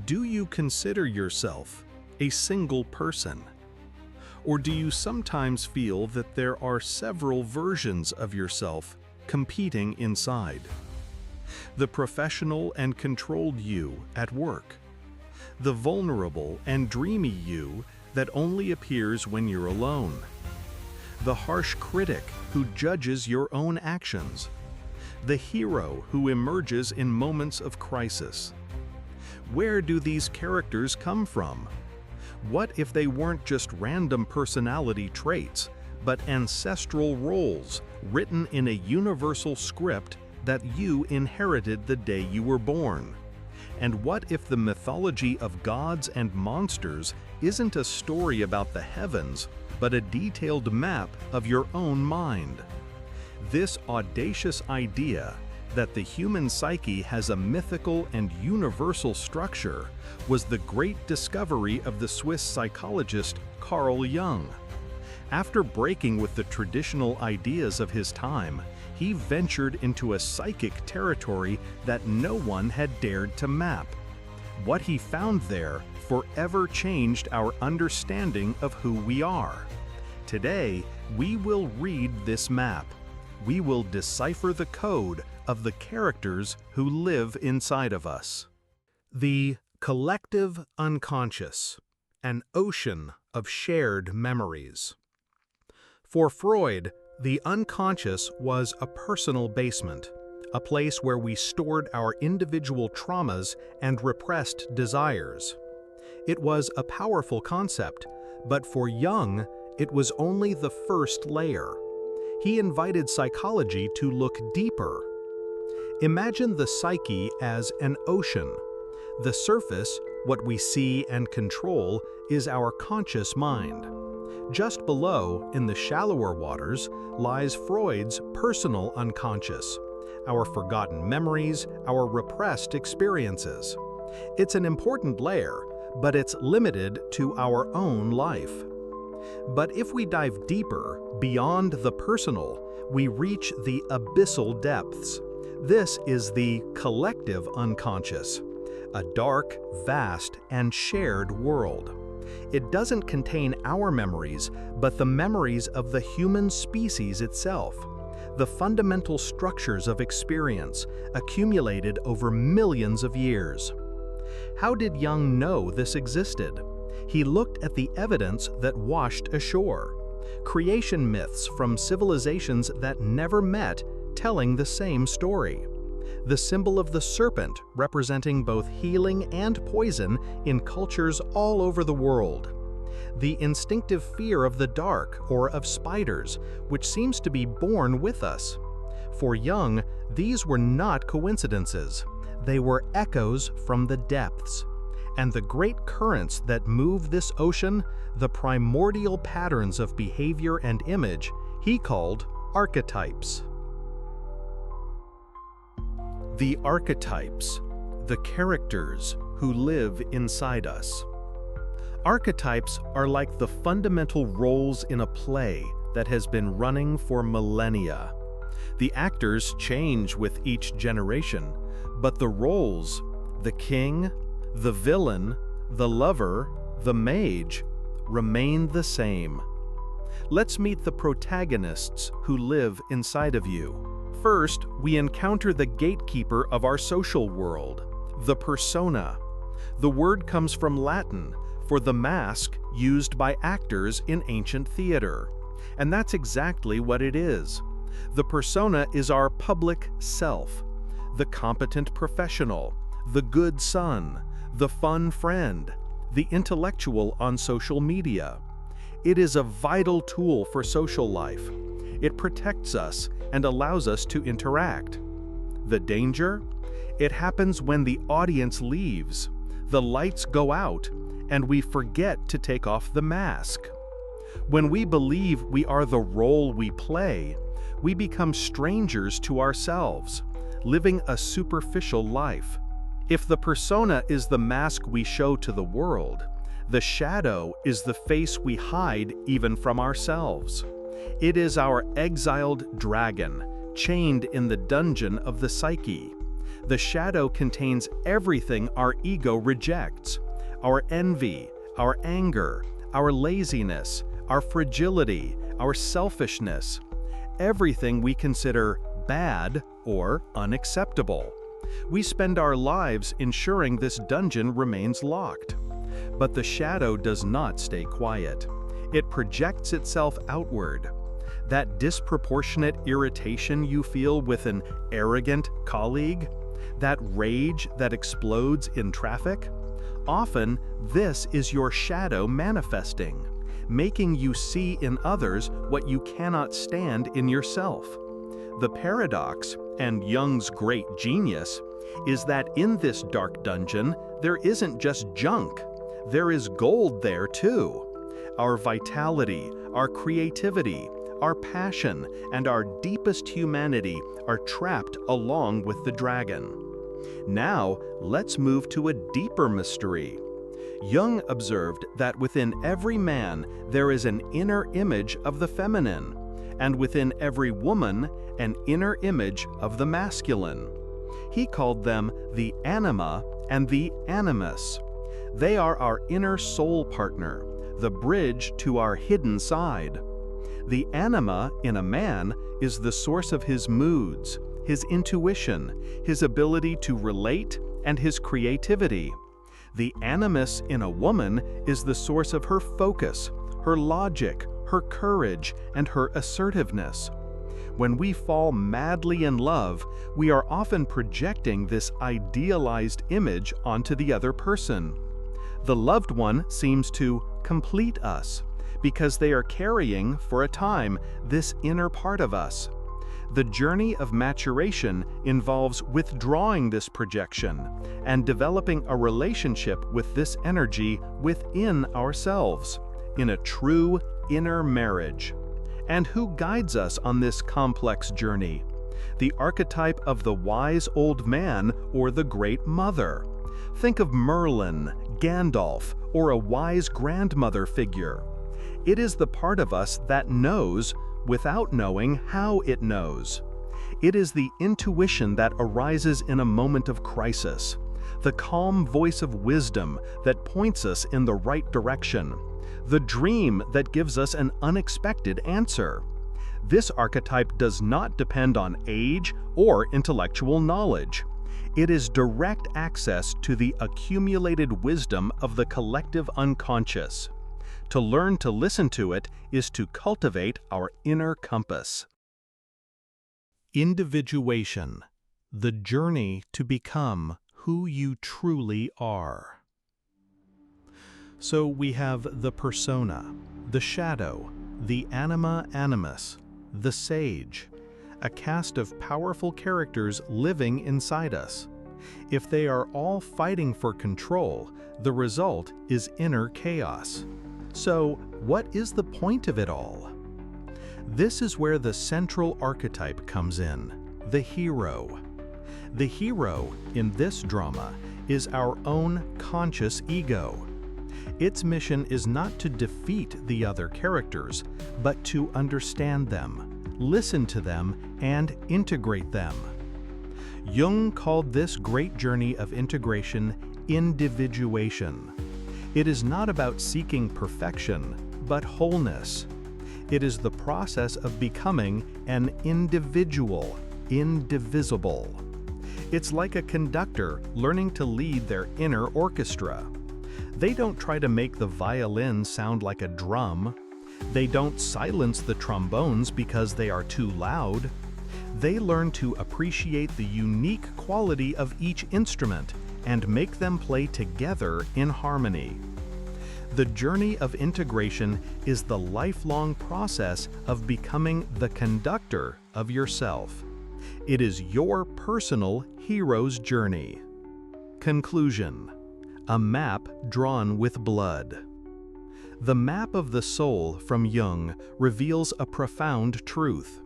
Do you consider yourself a single person? Or do you sometimes feel that there are several versions of yourself competing inside? The professional and controlled you at work. The vulnerable and dreamy you that only appears when you're alone. The harsh critic who judges your own actions. The hero who emerges in moments of crisis. Where do these characters come from? What if they weren't just random personality traits, but ancestral roles written in a universal script that you inherited the day you were born? And what if the mythology of gods and monsters isn't a story about the heavens, but a detailed map of your own mind? This audacious idea that the human psyche has a mythical and universal structure was the great discovery of the Swiss psychologist Carl Jung. After breaking with the traditional ideas of his time, he ventured into a psychic territory that no one had dared to map. What he found there forever changed our understanding of who we are. Today, we will read this map. We will decipher the code of the characters who live inside of us. The collective unconscious, an ocean of shared memories. For Freud, the unconscious was a personal basement, a place where we stored our individual traumas and repressed desires. It was a powerful concept, but for Jung, it was only the first layer. He invited psychology to look deeper. Imagine the psyche as an ocean. The surface, what we see and control, is our conscious mind. Just below, in the shallower waters, lies Freud's personal unconscious, our forgotten memories, our repressed experiences. It's an important layer, but it's limited to our own life. But if we dive deeper, beyond the personal, we reach the abyssal depths. This is the collective unconscious, a dark, vast, and shared world. It doesn't contain our memories, but the memories of the human species itself, the fundamental structures of experience accumulated over millions of years. How did Jung know this existed? He looked at the evidence that washed ashore. Creation myths from civilizations that never met, telling the same story. The symbol of the serpent representing both healing and poison in cultures all over the world. The instinctive fear of the dark or of spiders, which seems to be born with us. For Jung, these were not coincidences. They were echoes from the depths. And the great currents that move this ocean, the primordial patterns of behavior and image, he called archetypes. The archetypes, the characters who live inside us. Archetypes are like the fundamental roles in a play that has been running for millennia. The actors change with each generation, but the roles, the king, the villain, the lover, the mage, remain the same. Let's meet the protagonists who live inside of you. First, we encounter the gatekeeper of our social world, the persona. The word comes from Latin for the mask used by actors in ancient theater. And that's exactly what it is. The persona is our public self, the competent professional, the good son, the fun friend, the intellectual on social media. It is a vital tool for social life. It protects us and allows us to interact. The danger? It happens when the audience leaves, the lights go out, and we forget to take off the mask. When we believe we are the role we play, we become strangers to ourselves, living a superficial life. If the persona is the mask we show to the world, the shadow is the face we hide even from ourselves. It is our exiled dragon, chained in the dungeon of the psyche. The shadow contains everything our ego rejects: our envy, our anger, our laziness, our fragility, our selfishness, everything we consider bad or unacceptable. We spend our lives ensuring this dungeon remains locked. But the shadow does not stay quiet. It projects itself outward. That disproportionate irritation you feel with an arrogant colleague, that rage that explodes in traffic, often this is your shadow manifesting, making you see in others what you cannot stand in yourself. The paradox, and Jung's great genius, is that in this dark dungeon, there isn't just junk. There is gold there too. Our vitality, our creativity, our passion, and our deepest humanity are trapped along with the dragon. Now, let's move to a deeper mystery. Jung observed that within every man there is an inner image of the feminine, and within every woman an inner image of the masculine. He called them the anima and the animus. They are our inner soul partner, the bridge to our hidden side. The anima in a man is the source of his moods, his intuition, his ability to relate, and his creativity. The animus in a woman is the source of her focus, her logic, her courage, and her assertiveness. When we fall madly in love, we are often projecting this idealized image onto the other person. The loved one seems to complete us, because they are carrying, for a time, this inner part of us. The journey of maturation involves withdrawing this projection and developing a relationship with this energy within ourselves, in a true inner marriage. And who guides us on this complex journey? The archetype of the wise old man or the great mother. Think of Merlin, Gandalf, or a wise grandmother figure. It is the part of us that knows without knowing how it knows. It is the intuition that arises in a moment of crisis, the calm voice of wisdom that points us in the right direction, the dream that gives us an unexpected answer. This archetype does not depend on age or intellectual knowledge. It is direct access to the accumulated wisdom of the collective unconscious. To learn to listen to it is to cultivate our inner compass. Individuation, the journey to become who you truly are. So we have the persona, the shadow, the anima animus, the sage, a cast of powerful characters living inside us. If they are all fighting for control, the result is inner chaos. So, what is the point of it all? This is where the central archetype comes in, the hero. The hero in this drama is our own conscious ego. Its mission is not to defeat the other characters, but to understand them, listen to them, and integrate them. Jung called this great journey of integration individuation. It is not about seeking perfection, but wholeness. It is the process of becoming an individual, indivisible. It's like a conductor learning to lead their inner orchestra. They don't try to make the violin sound like a drum. They don't silence the trombones because they are too loud. They learn to appreciate the unique quality of each instrument and make them play together in harmony. The journey of integration is the lifelong process of becoming the conductor of yourself. It is your personal hero's journey. Conclusion: a map drawn with blood. The map of the soul from Jung reveals a profound truth.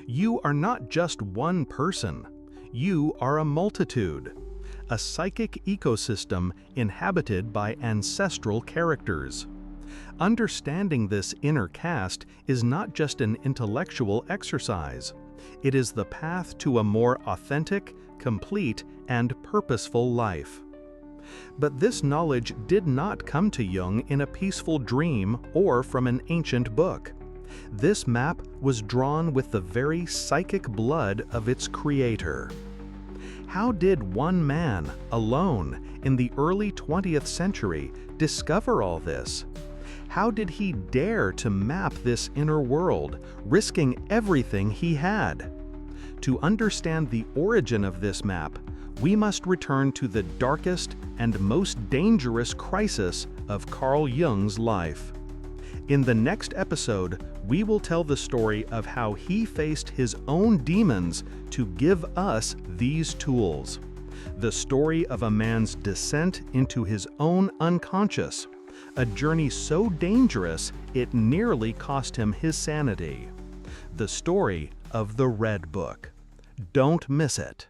You are not just one person. You are a multitude. A psychic ecosystem inhabited by ancestral characters. Understanding this inner cast is not just an intellectual exercise. It is the path to a more authentic, complete, and purposeful life. But this knowledge did not come to Jung in a peaceful dream or from an ancient book. This map was drawn with the very psychic blood of its creator. How did one man, alone, in the early 20th century, discover all this? How did he dare to map this inner world, risking everything he had? To understand the origin of this map, we must return to the darkest and most dangerous crisis of Carl Jung's life. In the next episode, we will tell the story of how he faced his own demons to give us these tools. The story of a man's descent into his own unconscious, a journey so dangerous it nearly cost him his sanity. The story of the Red Book. Don't miss it.